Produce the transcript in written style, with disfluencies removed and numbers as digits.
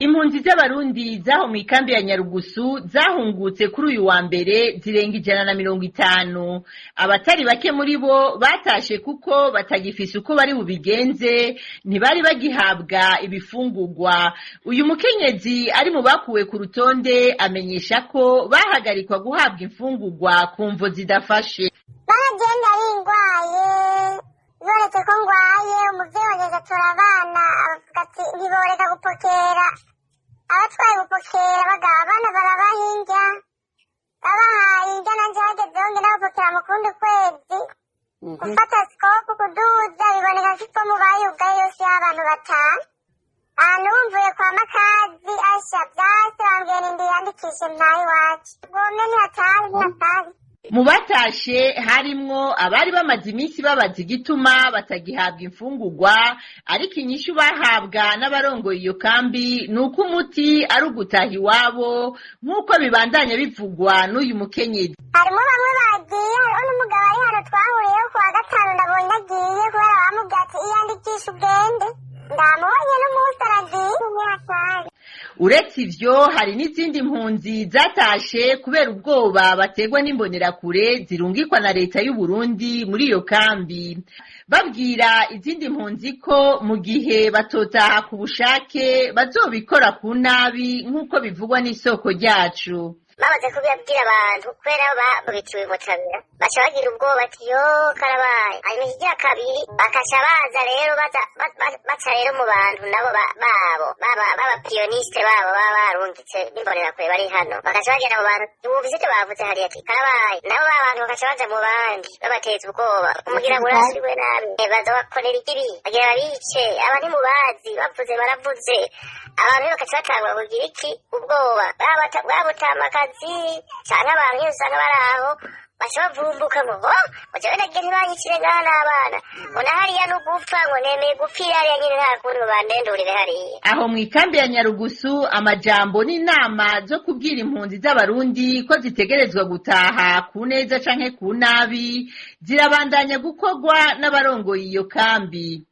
Impunzi z'abarundi zaho mu ikambi ya Nyarugusu zahungutse kuri uyu wa mbere zirenga 150. Abatari bake muri bo batashe kuko batagifise uko bari bubigenze, ntibari bagihabwa ibifungurwa. Uyu mukenyezi ari mu bakuwe ku rutonde amenyesha ko bahagarikwa guhabwa imfungurwa ku mvo zidafashe. Baragenda ingwaye boretse ko ngwaye umuvyeyi wageze turabana avuga ati ntiboreka gupokera abatwaye gupokera bagaba abana barabahinja babahaye inja nanje hagezeho ngenda gupokera mu kundi kwezi gufata sikopu kuduza biboneka ko mubaye ubwayo yose y'abantu batanu ahantu bumvuye kwa makazi asha vyase bambwiye nindi yandikishe ntayi iwacu bwome ntihatari Mu batashe harimwo abari bamaze iminsi babaza igituma batagihabwa imfungurwa, ariko inyishu bahabwa n'abarongoye iyo kambi nuko umuti ari ugutaha iwabo nk'uko bibandanya bivugwa n'uyu mukenyezi. Harimo bamwe bagiye, hariho n'umugabo ari hano twahuriyeho kuwa gatanu ndabonye agiye kubera bamubwiye ati iyandikisha ugende, ndamubonye n'umunsi aragiye ntihatari. Uretse ivyo hari n'izindi mpunzi zatashe kubera ubwoba bategwa n'imbonerakure zirungikwa na leta y'u Burundi muri iyo kambi, babwira izindi mpunzi ko mu gihe batotaha ku bushake bazobikora ku nabi nk'uko bivugwa n'isoko ryacu. Bamaze kubibwira abantu kubera babitiwe mutabira baca bagira ubwoba ati yo karabaye hanyuma ikigira kabiri bakaca baza rero baca rero mu bantu nabo baba pioniste babo baba barungitse n'imbonerakure bari hano bakaca bagenda mu bantu bumvise ivyo bavuze hariya ati karabaye nabo ba bantu bakaca baja mu bandi babateza ubwoba umugira ngo urasiriwe nabi baza bakorera ikibi bagira babice aba ntimubazi bavuze baravuze abantu bakaca batangura kugira iki ubwoba babutamakazi canke abantu usanga bari aho baca bavumbuka ngo jewe nagiye ntibanyicire ngaha n'abana ngo nahariya n'ugupfa ngo nemeye gupfira hariya nyene nta kuntu bandendurire hariya. Aho mu ikambi ya Nyarugusu amajambo n'inama zo kubwira impunzi z'abarundi ko zitegerezwa gutaha ku neza canke ku nabi zirabandanya gukorwa n'abarongoye iyo kambi.